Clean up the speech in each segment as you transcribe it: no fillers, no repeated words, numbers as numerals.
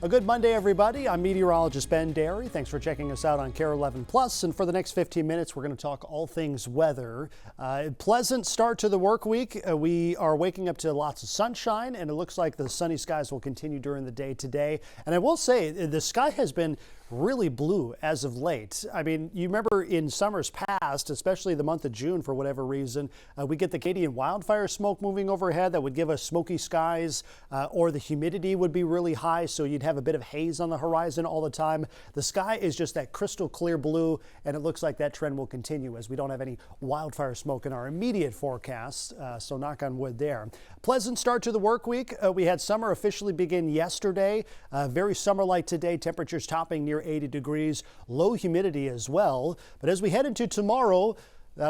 A good Monday, everybody. I'm meteorologist Ben Dery. Thanks for checking us out on Kare 11 Plus. And for the next 15 minutes, we're going to talk all things weather. Pleasant start to the work week. We are waking up to lots of sunshine, and it looks like the sunny skies will continue during the day today. And I will say, the sky has been really blue as of late. I mean, you remember in summers past, especially the month of June, for whatever reason, we get the Canadian wildfire smoke moving overhead that would give us smoky skies, or the humidity would be really high, so you'd have a bit of haze on the horizon all the time. The sky is just that crystal clear blue, and it looks like that trend will continue as we don't have any wildfire smoke in our immediate forecast, so knock on wood there. Pleasant start to the work week. We had summer officially begin yesterday. Very summer-like today, temperatures topping near 80 degrees, low humidity as well. But as we head into tomorrow,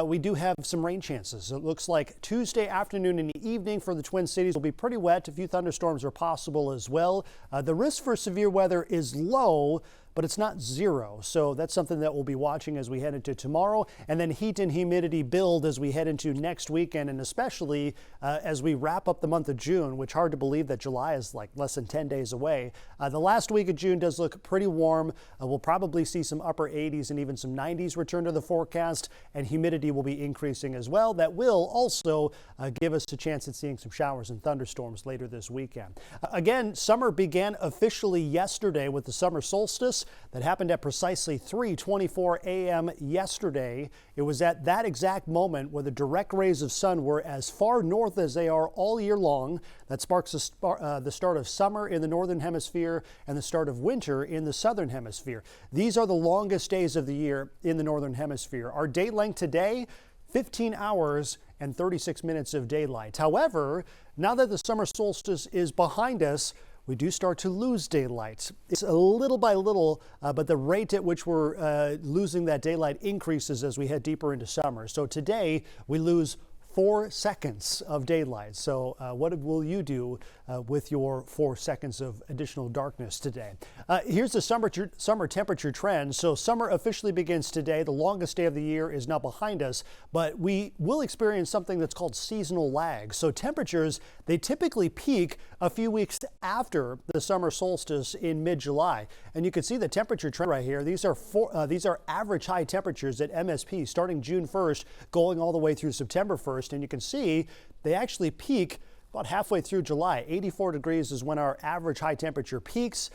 we do have some rain chances. It looks like Tuesday afternoon and evening for the Twin Cities will be pretty wet. A few thunderstorms are possible as well. The risk for severe weather is low, but it's not zero. So that's something that we'll be watching as we head into tomorrow. And then heat and humidity build as we head into next weekend, and especially as we wrap up the month of June, which hard to believe that July is like less than 10 days away. The last week of June does look pretty warm. We'll probably see some upper 80s and even some 90s return to the forecast, and humidity will be increasing as well. That will also give us a chance at seeing some showers and thunderstorms later this weekend. Again, summer began officially yesterday with the summer solstice. That happened at precisely 3:24 a.m. yesterday. It was at that exact moment where the direct rays of sun were as far north as they are all year long. That sparks the start of summer in the northern hemisphere and the start of winter in the southern hemisphere. These are the longest days of the year in the northern hemisphere. Our day length today, 15 hours and 36 minutes of daylight. However, now that the summer solstice is behind us, we do start to lose daylight. It's a little by little, but the rate at which we're losing that daylight increases as we head deeper into summer. So today we lose 4 seconds of daylight. So what will you do with your 4 seconds of additional darkness today? Here's the summer temperature trend. So summer officially begins today. The longest day of the year is now behind us, but we will experience something that's called seasonal lag. So temperatures, they typically peak a few weeks after the summer solstice in mid-July. And you can see the temperature trend right here. These are average high temperatures at MSP starting June 1st, going all the way through September 1st. And you can see they actually peak about halfway through July. 84 degrees is when our average high temperature peaks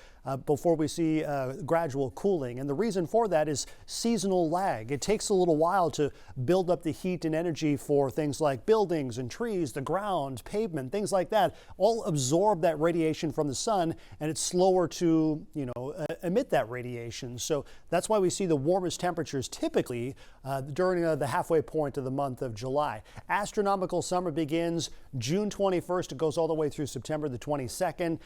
before we see gradual cooling. And the reason for that is seasonal lag. It takes a little while to build up the heat and energy for things like buildings and trees, the ground, pavement, things like that, all absorb that radiation from the sun, and it's slower to, emit that radiation. So that's why we see the warmest temperatures typically during the halfway point of the month of July. Astronomical summer begins June 21st. It goes all the way through September the 22nd.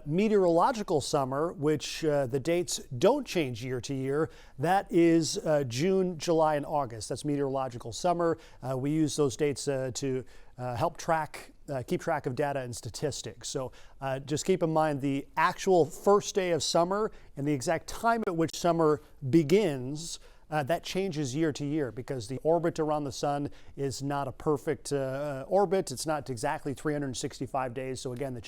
Meteorological summer, which the dates don't change year to year, that is June, July, and August. That's meteorological summer. We use those dates to help keep track of data and statistics. So just keep in mind the actual first day of summer and the exact time at which summer begins. That changes year to year because the orbit around the sun is not a perfect orbit. It's not exactly 365 days. So again, that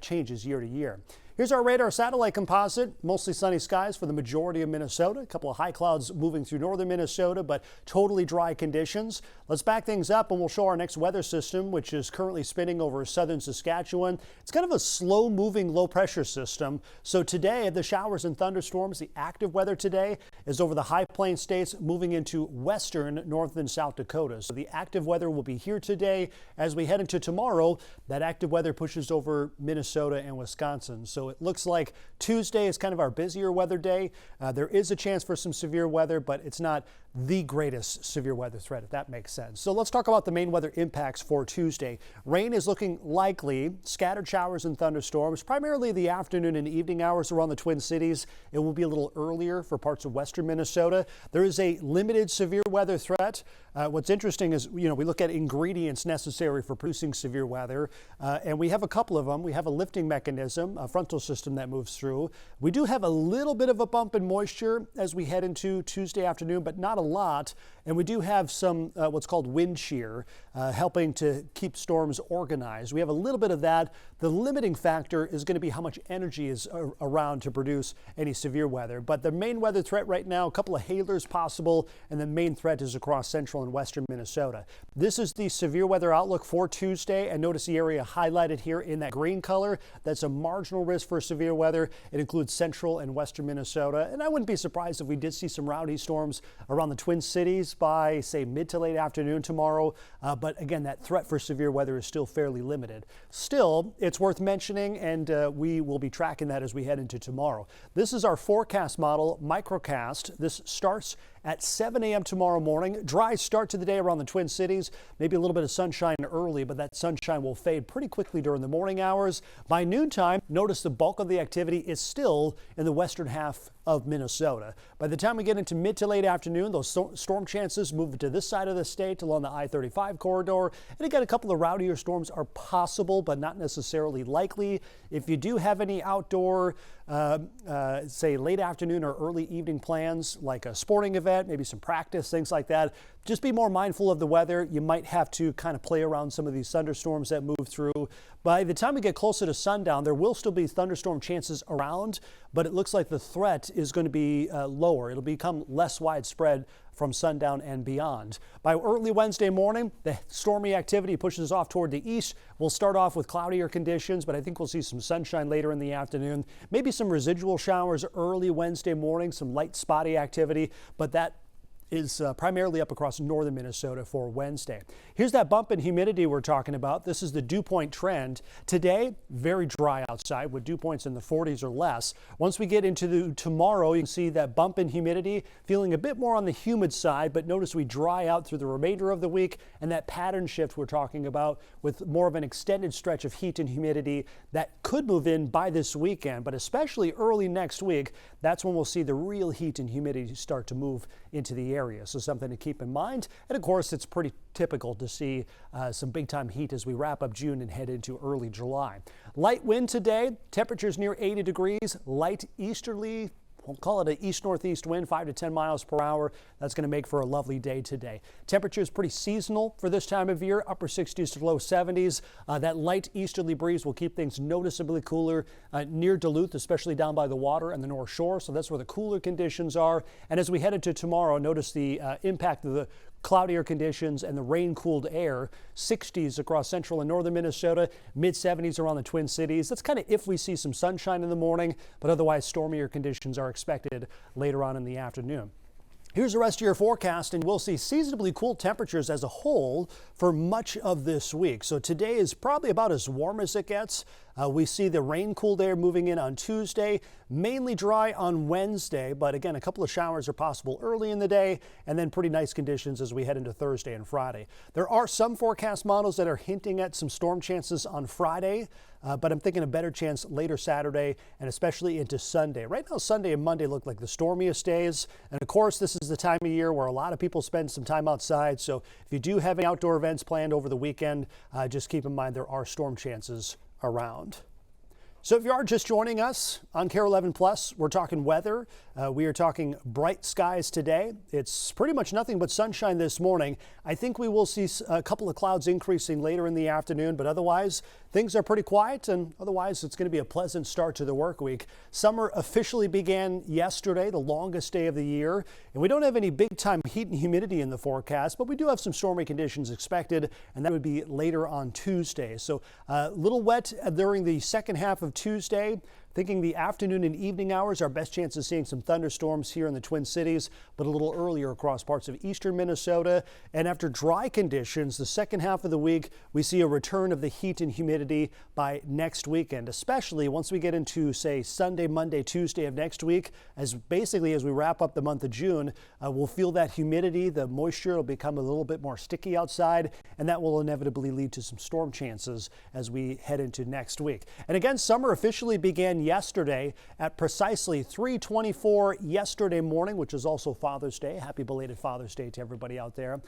changes year to year. Here's our radar satellite composite. Mostly sunny skies for the majority of Minnesota. A couple of high clouds moving through northern Minnesota, but totally dry conditions. Let's back things up and we'll show our next weather system, which is currently spinning over southern Saskatchewan. It's kind of a slow moving low pressure system. So today, the showers and thunderstorms, the active weather today is over the high plain states moving into western North and South Dakota. So the active weather will be here today. As we head into tomorrow, that active weather pushes over Minnesota and Wisconsin. So it looks like Tuesday is kind of our busier weather day. There is a chance for some severe weather, but it's not the greatest severe weather threat, if that makes sense. So let's talk about the main weather impacts for Tuesday. Rain is looking likely, scattered showers and thunderstorms, primarily the afternoon and evening hours around the Twin Cities. It will be a little earlier for parts of western Minnesota. There is a limited severe weather threat. What's interesting is, we look at ingredients necessary for producing severe weather, and we have a couple of them. We have a lifting mechanism, a frontal system that moves through. We do have a little bit of a bump in moisture as we head into Tuesday afternoon, but not a lot. and we do have some what's called wind shear helping to keep storms organized. We have a little bit of that. The limiting factor is going to be how much energy is around to produce any severe weather. But the main weather threat right now, a couple of hailers possible, and the main threat is across central and western Minnesota. This is the severe weather outlook for Tuesday, and notice the area highlighted here in that green color. That's a marginal risk for severe weather. It includes central and western Minnesota, and I wouldn't be surprised if we did see some rowdy storms around the Twin Cities by, say, mid to late afternoon tomorrow. But again, that threat for severe weather is still fairly limited. Still, it's worth mentioning, and we will be tracking that as we head into tomorrow. This is our forecast model, microcast. This starts at 7 a.m. tomorrow morning. Dry start to the day around the Twin Cities. Maybe a little bit of sunshine early, but that sunshine will fade pretty quickly during the morning hours. By noontime, notice the bulk of the activity is still in the western half of Minnesota. By the time we get into mid to late afternoon, those storm chances move to this side of the state along the I-35 corridor. And again, a couple of rowdier storms are possible, but not necessarily likely. If you do have any outdoor, say late afternoon or early evening plans, like a sporting event, maybe some practice, things like that, just be more mindful of the weather. You might have to kind of play around some of these thunderstorms that move through. By the time we get closer to sundown, there will still be thunderstorm chances around, but it looks like the threat is going to be lower. It'll become less widespread from sundown and beyond. By early Wednesday morning, the stormy activity pushes off toward the east. We'll start off with cloudier conditions, but I think we'll see some sunshine later in the afternoon. Maybe some residual showers early Wednesday morning, some light spotty activity, but that is primarily up across northern Minnesota for Wednesday. Here's that bump in humidity we're talking about. This is the dew point trend. Today, very dry outside with dew points in the 40s or less. Once we get into tomorrow, you can see that bump in humidity, feeling a bit more on the humid side, but notice we dry out through the remainder of the week, and that pattern shift we're talking about with more of an extended stretch of heat and humidity that could move in by this weekend, but especially early next week, that's when we'll see the real heat and humidity start to move into the area. So something to keep in mind. And of course, it's pretty typical to see some big time heat as we wrap up June and head into early July. Light wind today, temperatures near 80 degrees, light easterly, we'll call it an east-northeast wind, 5 to 10 miles per hour. That's going to make for a lovely day today. Temperature is pretty seasonal for this time of year, upper 60s to low 70s. That light easterly breeze will keep things noticeably cooler near Duluth, especially down by the water and the North Shore. So that's where the cooler conditions are. And as we head into tomorrow, notice the impact of the cloudier conditions and the rain-cooled air. 60s across central and northern Minnesota, mid-70s around the Twin Cities. That's kind of if we see some sunshine in the morning, but otherwise stormier conditions are expected later on in the afternoon. Here's the rest of your forecast, and we'll see seasonably cool temperatures as a whole for much of this week. So today is probably about as warm as it gets. We see the rain-cooled air moving in on Tuesday, mainly dry on Wednesday, but again, a couple of showers are possible early in the day, and then pretty nice conditions as we head into Thursday and Friday. There are some forecast models that are hinting at some storm chances on Friday, but I'm thinking a better chance later Saturday and especially into Sunday. Right now, Sunday and Monday look like the stormiest days, and of course, this is the time of year where a lot of people spend some time outside, so if you do have any outdoor events planned over the weekend, just keep in mind there are storm chances around. So if you are just joining us on Kare 11 Plus, we're talking weather. We are talking bright skies today. It's pretty much nothing but sunshine this morning. I think we will see a couple of clouds increasing later in the afternoon, but otherwise things are pretty quiet, and otherwise it's going to be a pleasant start to the work week. Summer officially began yesterday, the longest day of the year, and we don't have any big time heat and humidity in the forecast, but we do have some stormy conditions expected, and that would be later on Tuesday. So a little wet during the second half of Tuesday. Thinking the afternoon and evening hours, our best chance of seeing some thunderstorms here in the Twin Cities, but a little earlier across parts of eastern Minnesota. And after dry conditions, the second half of the week, we see a return of the heat and humidity by next weekend, especially once we get into, say, Sunday, Monday, Tuesday of next week. As basically as we wrap up the month of June, we'll feel that humidity, the moisture will become a little bit more sticky outside, and that will inevitably lead to some storm chances as we head into next week. And again, summer officially began began yesterday at precisely 3:24 yesterday morning, which is also Father's Day. Happy belated Father's Day to everybody out there.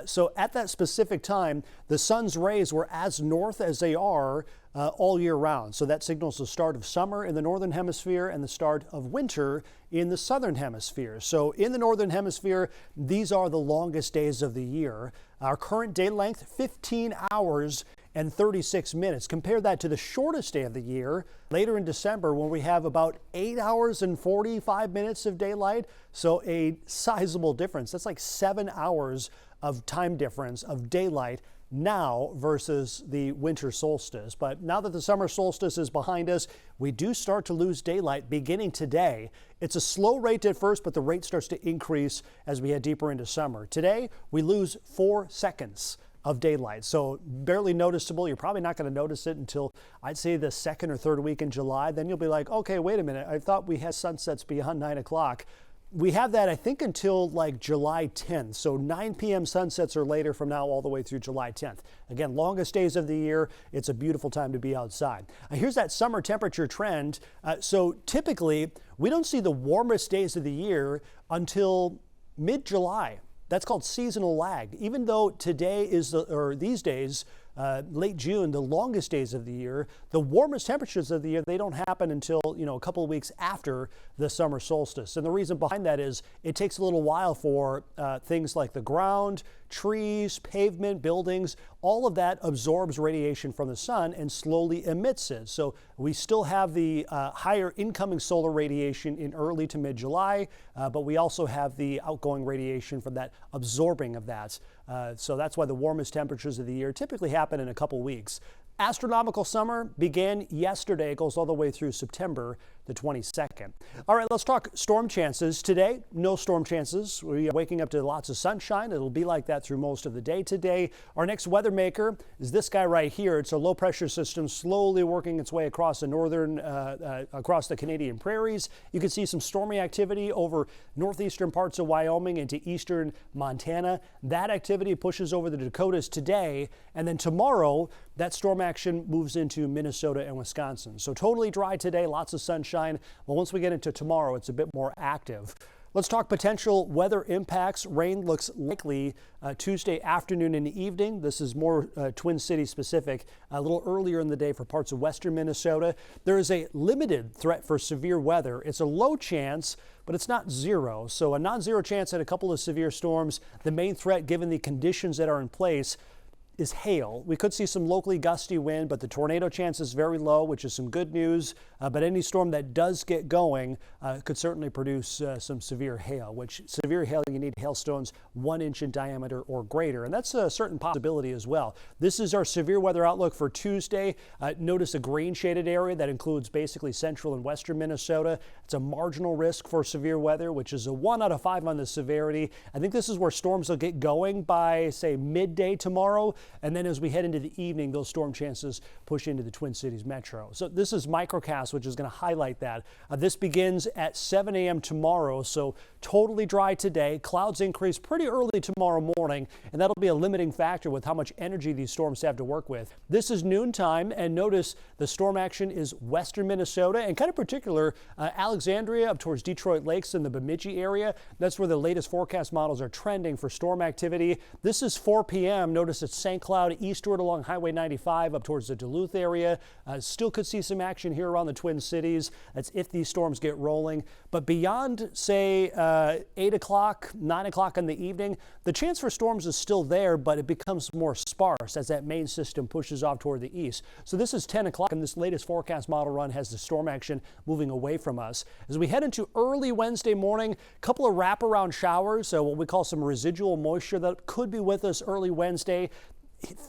So at that specific time, the sun's rays were as north as they are all year round. So that signals the start of summer in the northern hemisphere and the start of winter in the southern hemisphere. So in the northern hemisphere, these are the longest days of the year. Our current day length, 15 hours and 36 minutes. Compare that to the shortest day of the year later in December, when we have about 8 hours and 45 minutes of daylight. So a sizable difference. That's like 7 hours of time difference of daylight now versus the winter solstice. But now that the summer solstice is behind us, we do start to lose daylight beginning today. It's a slow rate at first, but the rate starts to increase as we head deeper into summer. Today, we lose 4 seconds of daylight. So barely noticeable. You're probably not going to notice it until I'd say the second or third week in July. Then you'll be like, okay, wait a minute. I thought we had sunsets beyond 9 o'clock. We have that, I think, until like July 10th. So 9 p.m. sunsets or later from now all the way through July 10th. Again, longest days of the year. It's a beautiful time to be outside. Here's that summer temperature trend. So typically, we don't see the warmest days of the year until mid-July. That's called seasonal lag. Even though today is, these days, late June, the longest days of the year, the warmest temperatures of the year, they don't happen until, a couple of weeks after the summer solstice. And the reason behind that is it takes a little while for things like the ground, trees, pavement, buildings, all of that absorbs radiation from the sun and slowly emits it. So we still have the higher incoming solar radiation in early to mid-July, but we also have the outgoing radiation from that absorbing of that. So that's why the warmest temperatures of the year typically happen in a couple weeks. Astronomical summer began yesterday. It goes all the way through September the 22nd. All right, let's talk storm chances. Today, no storm chances. We are waking up to lots of sunshine. It'll be like that through most of the day today. Our next weather maker is this guy right here. It's a low pressure system slowly working its way across the across the Canadian prairies. You can see some stormy activity over northeastern parts of Wyoming into eastern Montana. That activity pushes over the Dakotas today, and then tomorrow, that storm action moves into Minnesota and Wisconsin. So totally dry today, lots of sunshine. But once we get into tomorrow, it's a bit more active. Let's talk potential weather impacts. Rain looks likely Tuesday afternoon and evening. This is more Twin Cities specific, a little earlier in the day for parts of western Minnesota. There is a limited threat for severe weather. It's a low chance, but it's not zero. So a non-zero chance at a couple of severe storms. The main threat, given the conditions that are in place, is hail. We could see some locally gusty wind, but the tornado chance is very low, which is some good news. But any storm that does get going could certainly produce some severe hail, which severe hail, you need hailstones 1 inch in diameter or greater. And that's a certain possibility as well. This is our severe weather outlook for Tuesday. Notice a green shaded area that includes basically central and western Minnesota. It's a marginal risk for severe weather, which is a 1 out of 5 on the severity. I think this is where storms will get going by, say, midday tomorrow. And then as we head into the evening, those storm chances push into the Twin Cities metro. So this is microcast, which is going to highlight that. This begins at 7 a.m. tomorrow, so totally dry today. Clouds increase pretty early tomorrow morning, and that'll be a limiting factor with how much energy these storms have to work with. This is noontime, and notice the storm action is western Minnesota and kind of particular Alexandria up towards Detroit Lakes in the Bemidji area. That's where the latest forecast models are trending for storm activity. This is 4 p.m. Notice it's St. Cloud eastward along Highway 95 up towards the Duluth area. Still could see some action here around the Twin Cities. That's if these storms get rolling. But beyond, say, 8 o'clock, 9 o'clock in the evening, the chance for storms is still there, but it becomes more sparse as that main system pushes off toward the east. So this is 10 o'clock, and this latest forecast model run has the storm action moving away from us. As we head into early Wednesday morning, a couple of wraparound showers, so what we call some residual moisture that could be with us early Wednesday.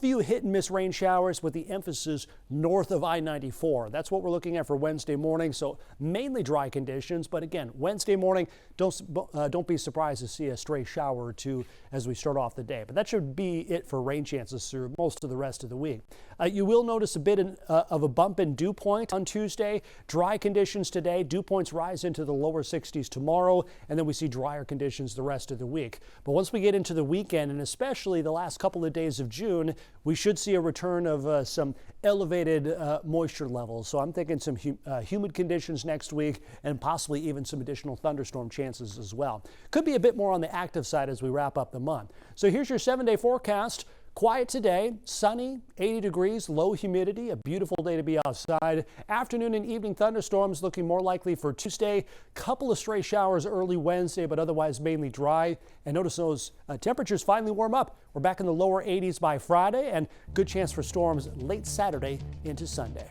Few hit and miss rain showers with the emphasis north of I-94. That's what we're looking at for Wednesday morning. So mainly dry conditions. But again, Wednesday morning, don't be surprised to see a stray shower or two as we start off the day. But that should be it for rain chances through most of the rest of the week. You will notice a bit of a bump in dew point on Tuesday. Dry conditions today. Dew points rise into the lower 60s tomorrow. And then we see drier conditions the rest of the week. But once we get into the weekend, and especially the last couple of days of June, afternoon, we should see a return of some elevated moisture levels. So I'm thinking some humid conditions next week and possibly even some additional thunderstorm chances as well. Could be a bit more on the active side as we wrap up the month. So here's your 7-day forecast. Quiet today, sunny, 80 degrees, low humidity, a beautiful day to be outside. Afternoon and evening thunderstorms looking more likely for Tuesday. Couple of stray showers early Wednesday, but otherwise mainly dry. And notice those temperatures finally warm up. We're back in the lower 80s by Friday and good chance for storms late Saturday into Sunday.